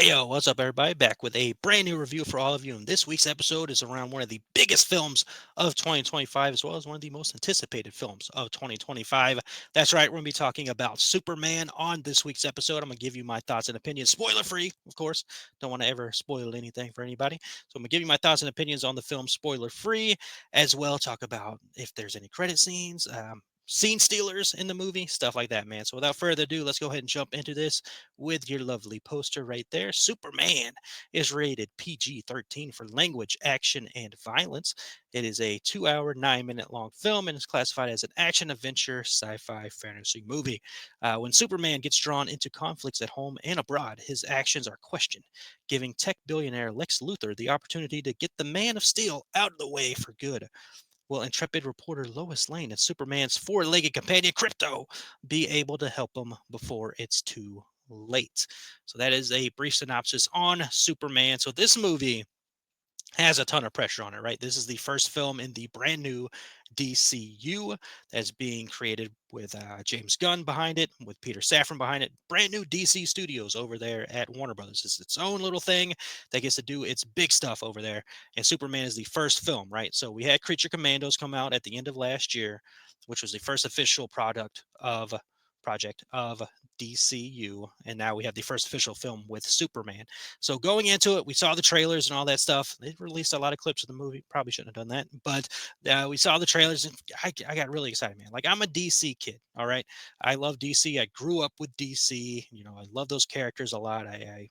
Hey yo, what's up, everybody? Back with a brand new review for all of you. And this week's episode is around one of the biggest films of 2025, as well as one of the most anticipated films of 2025. That's right, we're going to be talking about Superman on this week's episode. I'm going to give you my thoughts and opinions, spoiler free, of course. Don't want to ever spoil anything for anybody. So I'm going to give you my thoughts and opinions on the film, spoiler free, as well. Talk about if there's any credit scenes. Scene stealers in the movie, stuff like that, man. So without further ado, let's go ahead and jump into this with your lovely poster right there. Superman is rated PG-13 for language, action, and violence. It is a 2 hour, 9 minute long film and is classified as an action, adventure, sci fi, fantasy movie. When Superman gets drawn into conflicts at home and abroad, his actions are questioned, giving tech billionaire Lex Luthor the opportunity to get the Man of Steel out of the way for good. Will intrepid reporter Lois Lane and Superman's four legged companion Krypto be able to help him before it's too late? So, that is a brief synopsis on Superman. So, this movie has a ton of pressure on it, right? This is the first film in the brand new DCU that's being created with James Gunn behind it, with Peter Safran behind it. Brand new DC Studios over there at Warner Brothers. It's its own little thing that gets to do its big stuff over there. And Superman is the first film, right? So we had Creature Commandos come out at the end of last year, which was the first official project of DCU, and now we have the first official film with Superman. So going into it, we saw the trailers and all that stuff. They released a lot of clips of the movie. Probably shouldn't have done that, but we saw the trailers, and I got really excited, man. Like, I'm a DC kid, all right. I love DC. I grew up with DC. You know, I love those characters a lot. I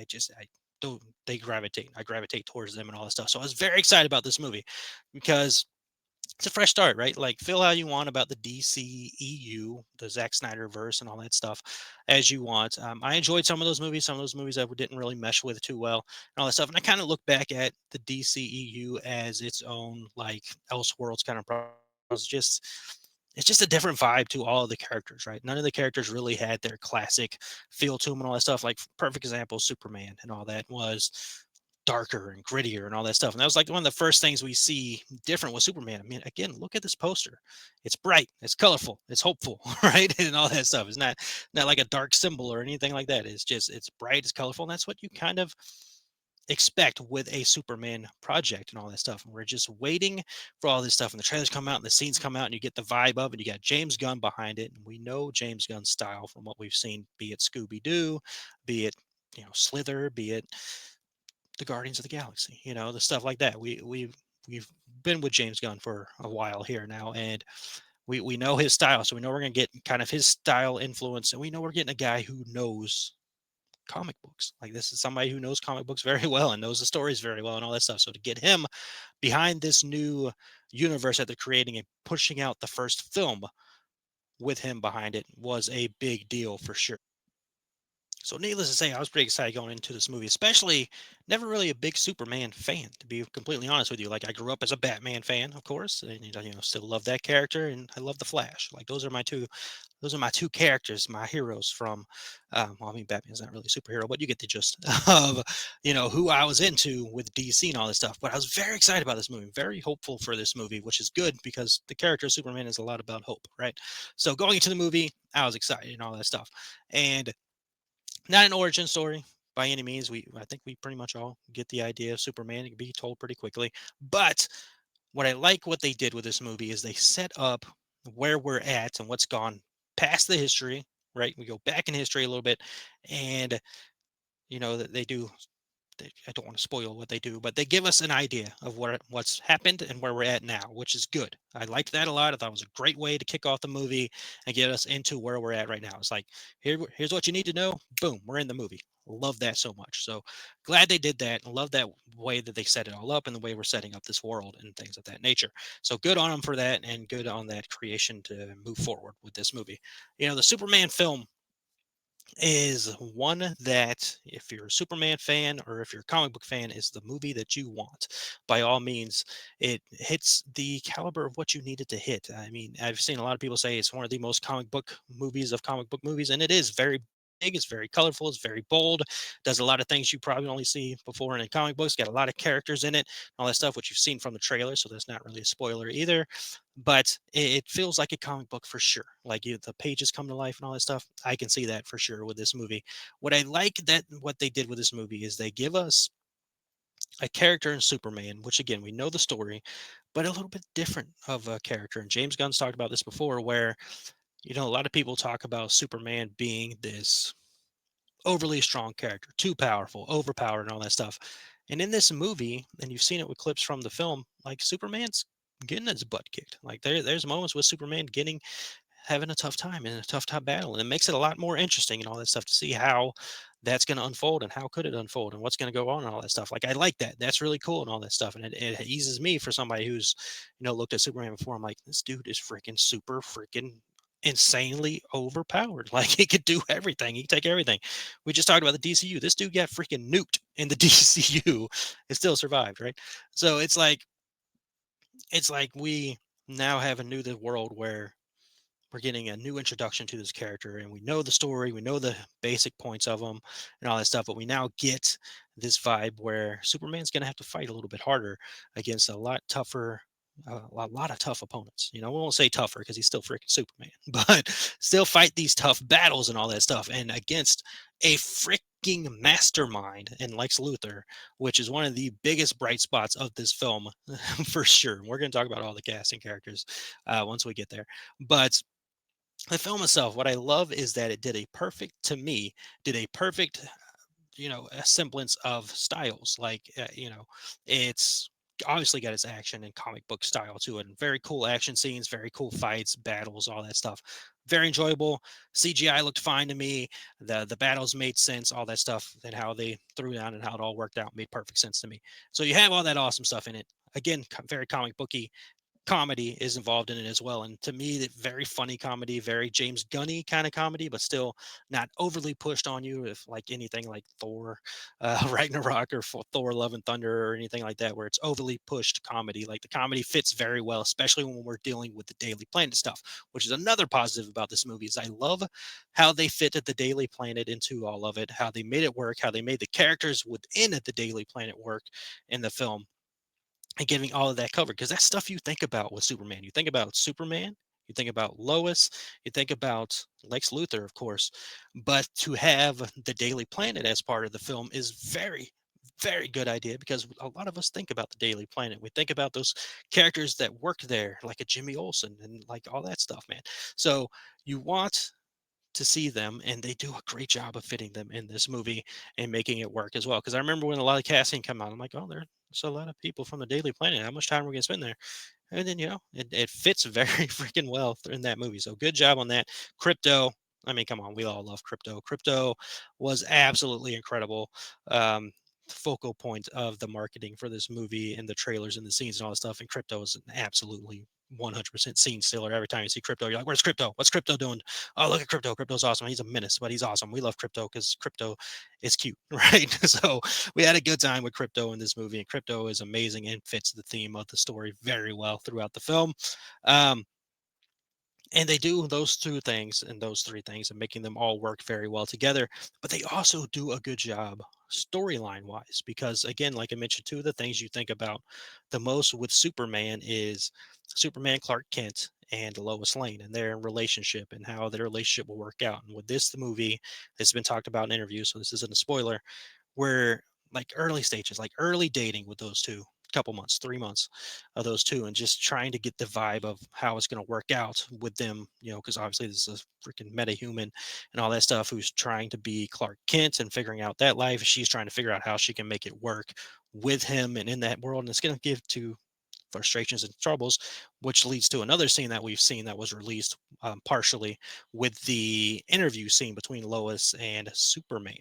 just I don't they gravitate. I gravitate towards them and all that stuff. So I was very excited about this movie because it's a fresh start, right? Like, feel how you want about the DCEU, the Zack Snyder verse, and all that stuff as you want. I enjoyed some of those movies. Some of those movies I didn't really mesh with too well, and all that stuff. And I kind of look back at the DCEU as its own, like, Elseworlds kind of it's just a different vibe to all of the characters, right? None of the characters really had their classic feel to them and all that stuff. Like, perfect example, Superman and all that was darker and grittier and all that stuff. And that was like one of the first things we see different with Superman. I mean, again, look at this poster. It's bright, it's colorful, it's hopeful, right? And all that stuff. It's not like a dark symbol or anything like that. It's bright, it's colorful, and that's what you kind of expect with a Superman project and all that stuff. And we're just waiting for all this stuff. And the trailers come out and the scenes come out and you get the vibe of it. You got James Gunn behind it. And we know James Gunn's style from what we've seen, be it Scooby Doo, be it Slither, be it the Guardians of the Galaxy, the stuff like that. We've been with James Gunn for a while here now, and we know his style, so we know we're gonna get kind of his style influence, and we know we're getting a guy who knows comic books. Like, this is somebody who knows comic books very well and knows the stories very well and all that stuff. So to get him behind this new universe that they're creating and pushing out the first film with him behind it was a big deal for sure. So, needless to say, I was pretty excited going into this movie, especially never really a big Superman fan, to be completely honest with you. Like, I grew up as a Batman fan, of course, and still love that character, and I love the Flash. Like, those are my two characters, my heroes from. Well, I mean, Batman's not really a superhero, but you get the gist of who I was into with DC and all this stuff. But I was very excited about this movie, very hopeful for this movie, which is good because the character of Superman is a lot about hope, right? So going into the movie, I was excited and all that stuff, and not an origin story by any means. I think we pretty much all get the idea of Superman. It can be told pretty quickly. But what they did with this movie is they set up where we're at and what's gone past the history, right? We go back in history a little bit, and that they do. I don't want to spoil what they do, but they give us an idea of what's happened and where we're at now, which is good. I liked that a lot. I thought it was a great way to kick off the movie and get us into where we're at right now. It's like, here's what you need to know. Boom, we're in the movie. Love that so much. So glad they did that. Love that way that they set it all up and the way we're setting up this world and things of that nature. So good on them for that, and good on that creation to move forward with this movie. The Superman film is one that, if you're a Superman fan or if you're a comic book fan, is the movie that you want. By all means, it hits the caliber of what you needed to hit. I mean, I've seen a lot of people say it's one of the most comic book movies of comic book movies, and it is very big, it's very colorful, it's very bold, does a lot of things you probably only see before in comic books, got a lot of characters in it, all that stuff, which you've seen from the trailer, so that's not really a spoiler either. But it feels like a comic book for sure. Like the pages come to life and all that stuff. I can see that for sure with this movie. What I like that what they did with this movie is they give us a character in Superman, which again we know the story, but a little bit different of a character. And James Gunn's talked about this before, where a lot of people talk about Superman being this overly strong character, too powerful, overpowered, and all that stuff. And in this movie, and you've seen it with clips from the film, like Superman's getting his butt kicked. Like there's moments with Superman having a tough time in a tough time battle, and it makes it a lot more interesting and all that stuff to see how that's going to unfold and how could it unfold and what's going to go on and all that stuff. Like I like that. That's really cool and all that stuff, and it eases me for somebody who's looked at Superman before. I'm like, this dude is freaking super freaking insanely overpowered. Like he could do everything. He could take everything. We just talked about the DCU. This dude got freaking nuked in the DCU and still survived, right? So it's like we now have a new the world where we're getting a new introduction to this character, and we know the story, we know the basic points of them and all that stuff, but we now get this vibe where Superman's going to have to fight a little bit harder against a lot tougher, a lot of tough opponents. We won't say tougher because he's still freaking Superman, but still fight these tough battles and all that stuff, and against a freaking mastermind in Lex Luthor, which is one of the biggest bright spots of this film for sure. We're going to talk about all the casting characters once we get there, but the film itself, what I love is that it did a perfect, to me, did a perfect, a semblance of styles. Like, it's obviously got its action and comic book style to it, and very cool action scenes, very cool fights, battles, all that stuff. Very enjoyable. CGI looked fine to me. The battles made sense, all that stuff, and how they threw down and how it all worked out made perfect sense to me. So you have all that awesome stuff in it. Again, very comic booky comedy is involved in it as well. And to me, very funny comedy, very James Gunny kind of comedy, but still not overly pushed on you. If like anything like Thor, Ragnarok, or Thor: Love and Thunder, or anything like that, where it's overly pushed comedy. Like the comedy fits very well, especially when we're dealing with the Daily Planet stuff, which is another positive about this movie. Is I love how they fitted the Daily Planet into all of it, how they made it work, how they made the characters within the Daily Planet work in the film, and giving all of that covered, because that's stuff you think about with Superman. You think about Superman, you think about Lois, you think about Lex Luthor, of course, but to have the Daily Planet as part of the film is very, very good idea, because a lot of us think about the Daily Planet. We think about those characters that work there, like a Jimmy Olsen and like all that stuff, man. So you want to see them, and they do a great job of fitting them in this movie and making it work as well. Because I remember when a lot of casting come out, I'm like, oh, there's a lot of people from the Daily Planet. How much time are we gonna spend there? And then it fits very freaking well in that movie. So good job on that. Crypto. I mean, come on, we all love Crypto. Crypto was absolutely incredible. Um, Focal point of the marketing for this movie and the trailers and the scenes and all that stuff. And Crypto is an absolutely 100% scene stealer. Every time you see Crypto, you're like, "Where's Crypto? What's Crypto doing? Oh, look at Crypto. Crypto's awesome. He's a menace, but he's awesome. We love Crypto because Crypto is cute, right?" So we had a good time with Crypto in this movie, and Crypto is amazing and fits the theme of the story very well throughout the film. Um, and they do those two things and those three things and making them all work very well together. But they also do a good job storyline wise, because again, like I mentioned, two of the things you think about the most with Superman is Superman, Clark Kent, and Lois Lane and their relationship and how their relationship will work out. And with this the movie, it's been talked about in interviews, so this isn't a spoiler, where like early stages, like early dating with those two, couple months, 3 months of those two, and just trying to get the vibe of how it's going to work out with them, because obviously this is a freaking meta-human and all that stuff, who's trying to be Clark Kent and figuring out that life. She's trying to figure out how she can make it work with him and in that world. And it's going to give to frustrations and troubles, which leads to another scene that we've seen that was released partially with the interview scene between Lois and Superman.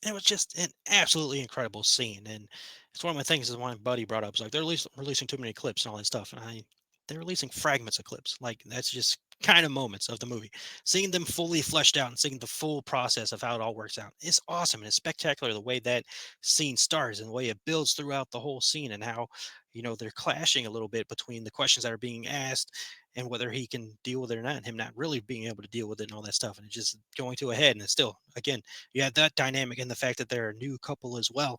It was just an absolutely incredible scene, and it's one of my things is one buddy brought up. It's like they're releasing too many clips and all that stuff, and they're releasing fragments of clips. Like that's just kind of moments of the movie. Seeing them fully fleshed out and seeing the full process of how it all works out is awesome, and it's spectacular the way that scene starts and the way it builds throughout the whole scene, and how they're clashing a little bit between the questions that are being asked and whether he can deal with it or not, and him not really being able to deal with it and all that stuff, and it's just going to a head. And it's still, again, you have that dynamic and the fact that they're a new couple as well.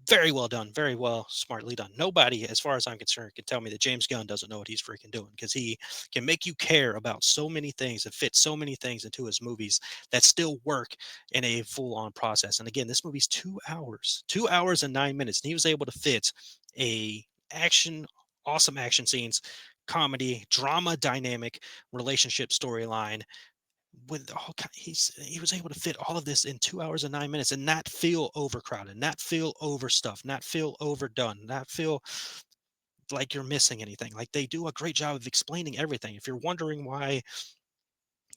Very well done, very well, smartly done. Nobody, as far as I'm concerned, can tell me that James Gunn doesn't know what he's freaking doing, because he can make you care about so many things and fit so many things into his movies that still work in a full-on process. And again, this movie's 2 hours, 2 hours and 9 minutes, and he was able to fit a action, awesome action scenes, comedy, drama, dynamic relationship storyline with all he was able to fit all of this in 2 hours and 9 minutes and not feel overcrowded, not feel overstuffed, not feel overdone, not feel like you're missing anything. Like, they do a great job of explaining everything. If you're wondering why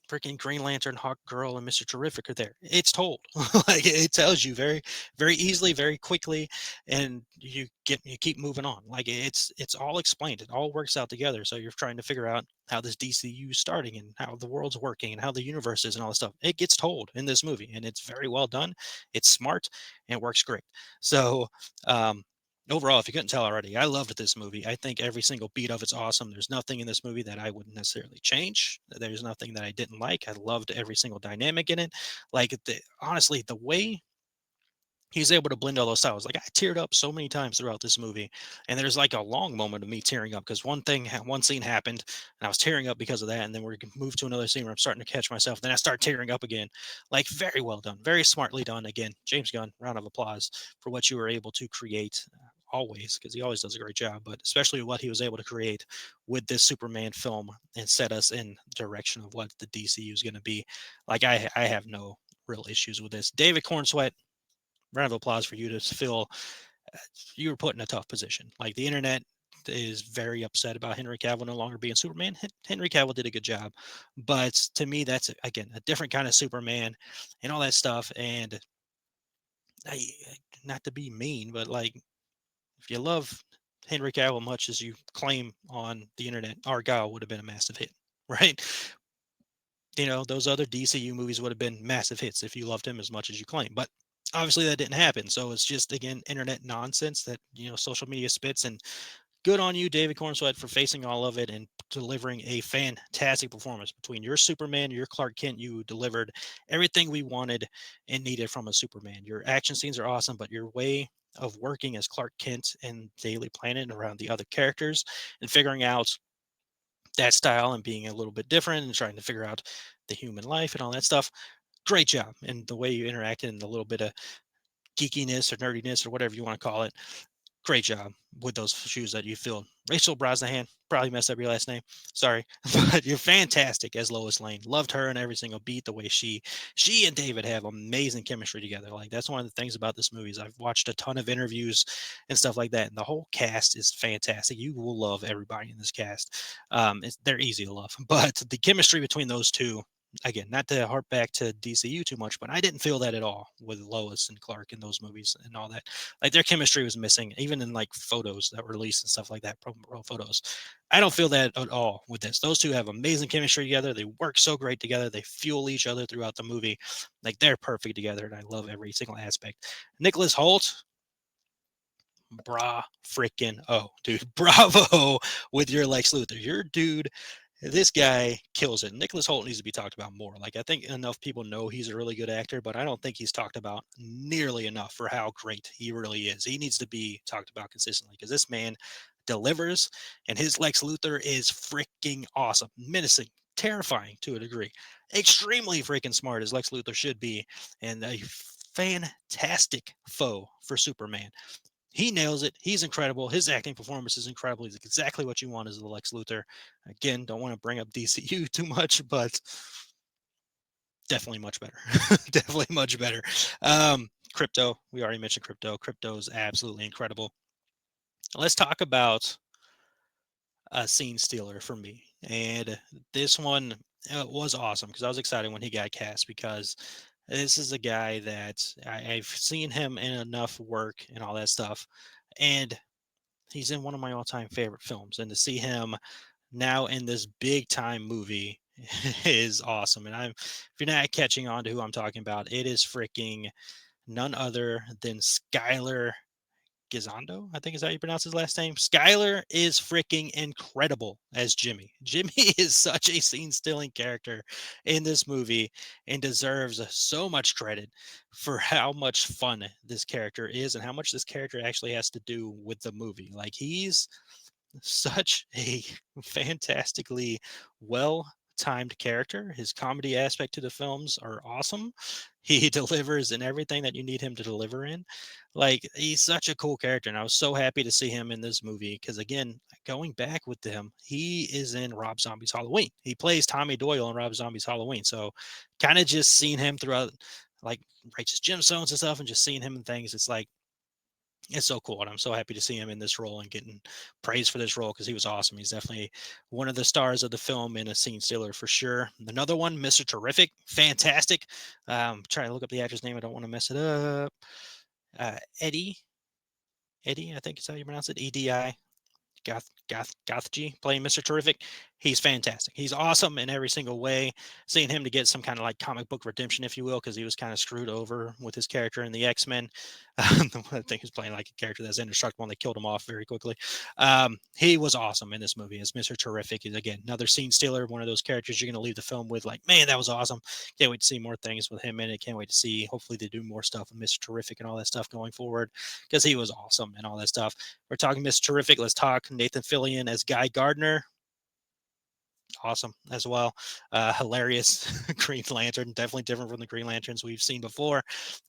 freaking Green Lantern, Hawk Girl, and Mr. Terrific are there, it's told. Like, it tells you very, very easily, very quickly, and you keep moving on. Like, it's all explained. It all works out together. So you're trying to figure out how this DCU is starting and how the world's working and how the universe is and all this stuff. It gets told in this movie, and it's very well done. It's smart and it works great. So um, overall, if you couldn't tell already, I loved this movie. I think every single beat of it's awesome. There's nothing in this movie that I wouldn't necessarily change. There's nothing that I didn't like. I loved every single dynamic in it. Like, honestly, the way he's able to blend all those styles. Like, I teared up so many times throughout this movie, and there's like a long moment of me tearing up because one scene happened, and I was tearing up because of that. And then we move to another scene where I'm starting to catch myself. Then I start tearing up again. Like, very well done, very smartly done. Again, James Gunn, round of applause for what you were able to create. Always, because he always does a great job, but especially what he was able to create with this Superman film and set us in the direction of what the DCU is going to be. Like, I have no real issues with this. David Cornsweet, round of applause for you to feel you were put in a tough position. Like, the internet is very upset about Henry Cavill no longer being Superman. Henry Cavill did a good job, but to me, that's again a different kind of Superman and all that stuff. And I, not to be mean, but like, if you love Henry Cavill much as you claim on the internet, Argyle would have been a massive hit, right? Those other DCU movies would have been massive hits if you loved him as much as you claim. But obviously that didn't happen. So it's just, again, internet nonsense that, social media spits. And good on you, David Cornsweet, for facing all of it and delivering a fantastic performance between your Superman, your Clark Kent. You delivered everything we wanted and needed from a Superman. Your action scenes are awesome, but your way of working as Clark Kent and Daily Planet around the other characters and figuring out that style and being a little bit different and trying to figure out the human life and all that stuff. Great job. And the way you interacted and the little bit of geekiness or nerdiness or whatever you want to call it. Great job with those shoes that you filled. Rachel Brosnahan, probably messed up your last name. Sorry, but you're fantastic as Lois Lane. Loved her in every single beat. The way she and David have amazing chemistry together. Like, that's one of the things about this movie is I've watched a ton of interviews and stuff like that, and the whole cast is fantastic. You will love everybody in this cast. They're easy to love, but the chemistry between those two, again, not to harp back to DCU too much, but I didn't feel that at all with Lois and Clark in those movies and all that. Like, their chemistry was missing, even in like photos that were released and stuff like that, pro photos. I don't feel that at all with this. Those two have amazing chemistry together. They work so great together. They fuel each other throughout the movie. Like, they're perfect together, and I love every single aspect. Nicholas Holt, freaking dude, bravo with your Lex Luthor. Your dude, this guy kills it. Nicholas Holt needs to be talked about more. Like, I think enough people know he's a really good actor, but I don't think he's talked about nearly enough for how great he really is. He needs to be talked about consistently because this man delivers, and his Lex Luthor is freaking awesome, menacing, terrifying to a degree, extremely freaking smart as Lex Luthor should be, and a fantastic foe for Superman. He nails it. He's incredible. His acting performance is incredible. He's exactly what you want as the Lex Luthor. Again, don't want to bring up DCU too much, but definitely much better. Definitely much better. Crypto. We already mentioned Crypto. Crypto is absolutely incredible. Let's talk about a scene stealer for me. And this one was awesome because I was excited when he got cast, because this is a guy that I've seen him in enough work and all that stuff. And he's in one of my all-time favorite films, and to see him now in this big time movie is awesome. And if you're not catching on to who I'm talking about, it is freaking none other than Skylar Gizondo, I think is how you pronounce his last name. Skyler is freaking incredible as Jimmy. Jimmy is such a scene-stealing character in this movie and deserves so much credit for how much fun this character is and how much this character actually has to do with the movie. Like he's such a fantastically well timed character. His comedy aspect to the films are awesome. He delivers in everything that you need him to deliver in. Like he's such a cool character, and I was so happy to see him in this movie because again, going back with him, he is in Rob Zombie's Halloween. He plays Tommy Doyle in Rob Zombie's Halloween. So kind of just seeing him throughout like Righteous Gemstones and stuff and just seeing him and things, it's like it's so cool, and I'm so happy to see him in this role and getting praise for this role because he was awesome. He's definitely one of the stars of the film and a scene stealer for sure. Another one, Mr. Terrific, fantastic. Trying to look up the actor's name. I don't want to mess it up. Eddie, Eddie, I think is how you pronounce it. Edi. Gothji playing Mr. Terrific. He's fantastic. He's awesome in every single way. Seeing him to get some kind of like comic book redemption, if you will, because he was kind of screwed over with his character in the X-Men. I think he's playing like a character that's indestructible and they killed him off very quickly. He was awesome in this movie as Mr. Terrific. He's again another scene stealer, one of those characters you're going to leave the film with like, man, that was awesome. Can't wait to see more things with him in it. Can't wait to see, hopefully they do more stuff with Mr. Terrific and all that stuff going forward because he was awesome and all that stuff. We're talking Mr. Terrific. Let's talk Nathan Fillion as Guy Gardner. Awesome as well. Hilarious Green Lantern, definitely different from the Green Lanterns we've seen before,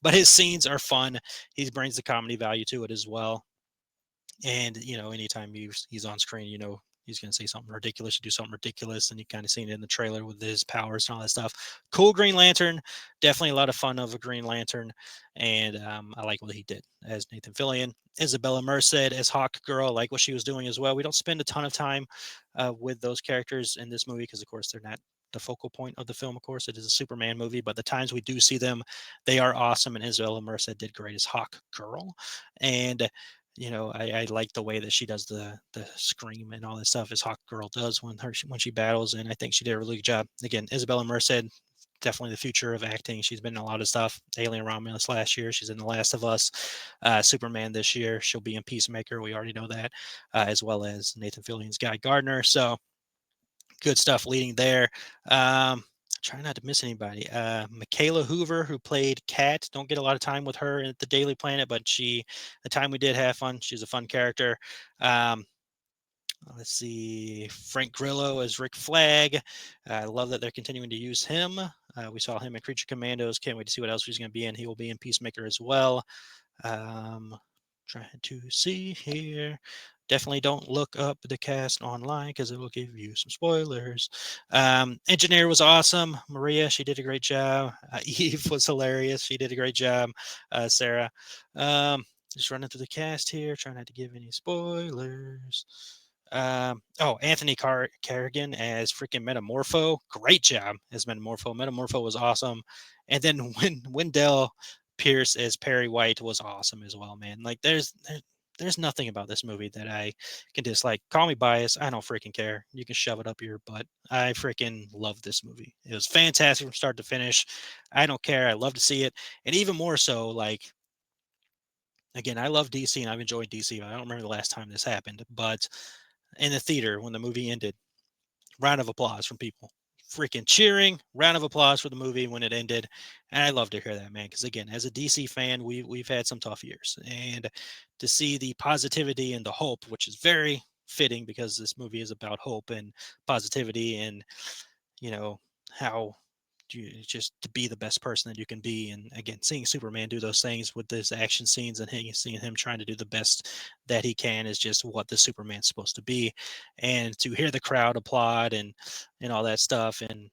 but his scenes are fun. He brings the comedy value to it as well. And anytime he's on screen, he's going to say something ridiculous, do something ridiculous, and you kind of seen it in the trailer with his powers and all that stuff. Cool Green Lantern, definitely a lot of fun of a Green Lantern, and I like what he did as Nathan Fillion. Isabella Merced as Hawk Girl, I like what she was doing as well. We don't spend a ton of time with those characters in this movie because, of course, they're not the focal point of the film. Of course, it is a Superman movie, but the times we do see them, they are awesome. And Isabella Merced did great as Hawk Girl, and I like the way that she does the scream and all that stuff as Hawk Girl does when she battles, and I think she did a really good job. Again, Isabella Merced, definitely the future of acting. She's been in a lot of stuff. Alien Romulus last year. She's in The Last of Us. Superman this year. She'll be in Peacemaker. We already know that, as well as Nathan Fillion's Guy Gardner. So good stuff leading there. Try not to miss anybody. Michaela Hoover, who played Kat, don't get a lot of time with her at the Daily Planet, but the time we did have fun. She's a fun character. Let's see, Frank Grillo as Rick Flag. I love that they're continuing to use him. We saw him in Creature Commandos. Can't wait to see what else he's going to be in. He will be in Peacemaker as well. Trying to see here. Definitely don't look up the cast online because it will give you some spoilers. Engineer was awesome. Maria, she did a great job. Eve was hilarious. She did a great job. Sarah. Just running through the cast here, trying not to give any spoilers. Anthony Carrigan as freaking Metamorpho. Great job as Metamorpho. Metamorpho was awesome. And then Wendell Pierce as Perry White was awesome as well, man. Like there's nothing about this movie that I can dislike. Call me biased. I don't freaking care. You can shove it up your butt. I freaking love this movie. It was fantastic from start to finish. I don't care. I love to see it. And even more so, like, again, I love DC and I've enjoyed DC. I don't remember the last time this happened, but in the theater when the movie ended, round of applause from people. Freaking cheering, round of applause for the movie when it ended. And I love to hear that, man, because again, as a DC fan, we've had some tough years. And to see the positivity and the hope, which is very fitting because this movie is about hope and positivity and how just to be the best person that you can be. And again, seeing Superman do those things with those action scenes and seeing him trying to do the best that he can is just what the Superman's supposed to be. And to hear the crowd applaud and all that stuff, and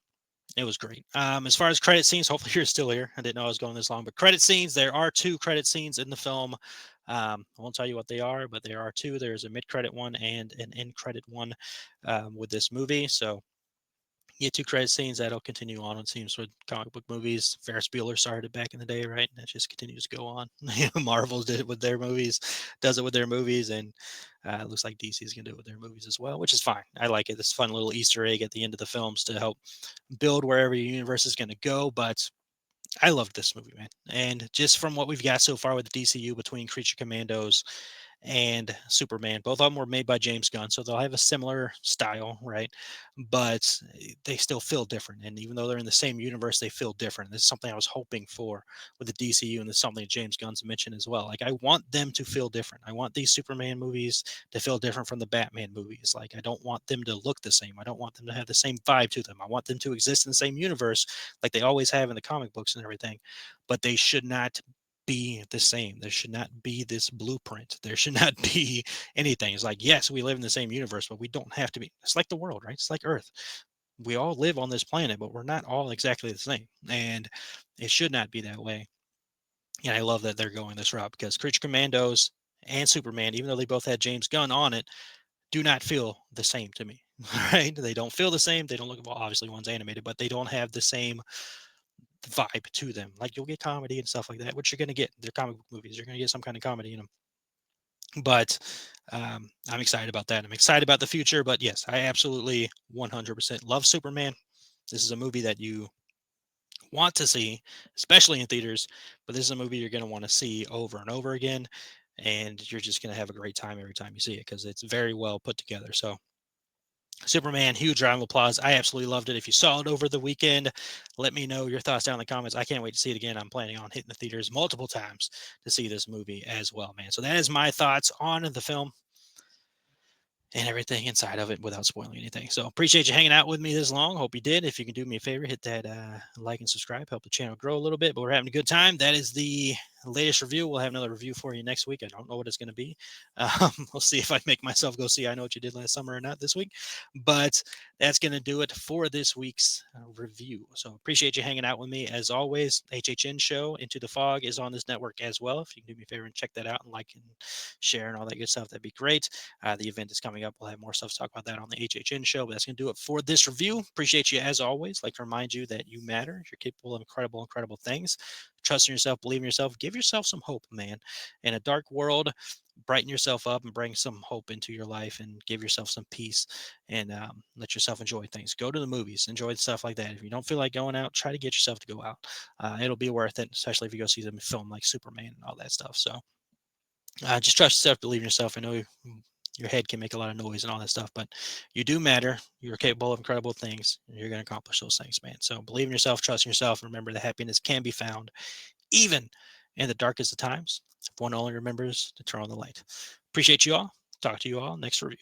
it was great. As far as credit scenes, hopefully you're still here. I didn't know I was going this long, but credit scenes, there are 2 credit scenes in the film. I won't tell you what they are, but there are 2. There's a mid-credit one and an end-credit one with this movie. So yeah, 2 credit scenes that'll continue on. It seems with comic book movies. Ferris Bueller started it back in the day, right? And it just continues to go on. Marvel did it with their movies, does it with their movies, and it looks like DC is gonna do it with their movies as well, which is fine. I like it. This fun little Easter egg at the end of the films to help build wherever your universe is gonna go. But I loved this movie, man. And just from what we've got so far with the DCU between Creature Commandos and Superman. Both of them were made by James Gunn, so they'll have a similar style, right? But they still feel different. And even though they're in the same universe, they feel different. This is something I was hoping for with the DCU, and this is something James Gunn's mentioned as well. Like, I want them to feel different. I want these Superman movies to feel different from the Batman movies. Like, I don't want them to look the same. I don't want them to have the same vibe to them. I want them to exist in the same universe like they always have in the comic books and everything. But they should not be the same. There should not be this blueprint. There should not be anything. It's like, yes, we live in the same universe, but we don't have to be. It's like the world, right? It's like Earth. We all live on this planet, but we're not all exactly the same. And it should not be that way. And I love that they're going this route because Creature Commandos and Superman, even though they both had James Gunn on it, do not feel the same to me. Right? They don't feel the same. They don't look, well, obviously one's animated, but they don't have the same vibe to them. Like, you'll get comedy and stuff like that, which you're going to get. They're comic book movies. You're going to get some kind of comedy in them. But I'm excited about that. I'm excited about the future. But yes, I absolutely 100% love Superman. This is a movie that you want to see, especially in theaters. But this is a movie you're going to want to see over and over again. And you're just going to have a great time every time you see it because it's very well put together. So Superman, huge round of applause. I absolutely loved it. If you saw it over the weekend, let me know your thoughts down in the comments. I can't wait to see it again. I'm planning on hitting the theaters multiple times to see this movie as well, man. So that is my thoughts on the film and everything inside of it without spoiling anything. So appreciate you hanging out with me this long. Hope you did. If you can do me a favor, hit that like and subscribe, help the channel grow a little bit. But we're having a good time. That is the latest review. We'll have another review for you next week. I don't know what it's going to be. We'll see if I make myself go see I Know What You Did Last Summer or not this week. But that's going to do it for this week's review. So appreciate you hanging out with me. As always, HHN show Into the Fog is on this network as well. If you can do me a favor and check that out and like and share and all that good stuff, that'd be great. The event is coming up. We'll have more stuff to talk about that on the HHN show. But that's going to do it for this review. Appreciate you as always. Like to remind you that you matter. You're capable of incredible, incredible things. Trust in yourself, believe in yourself, give yourself some hope, man. In a dark world, brighten yourself up and bring some hope into your life and give yourself some peace and let yourself enjoy things. Go to the movies, enjoy stuff like that. If you don't feel like going out, try to get yourself to go out. It'll be worth it, especially if you go see them film like Superman and all that stuff. So just trust yourself, believe in yourself. I know your head can make a lot of noise and all that stuff, but you do matter. You're capable of incredible things, and you're going to accomplish those things, man. So believe in yourself, trust in yourself, and remember that happiness can be found even in the darkest of times if one only remembers to turn on the light. Appreciate you all. Talk to you all next review.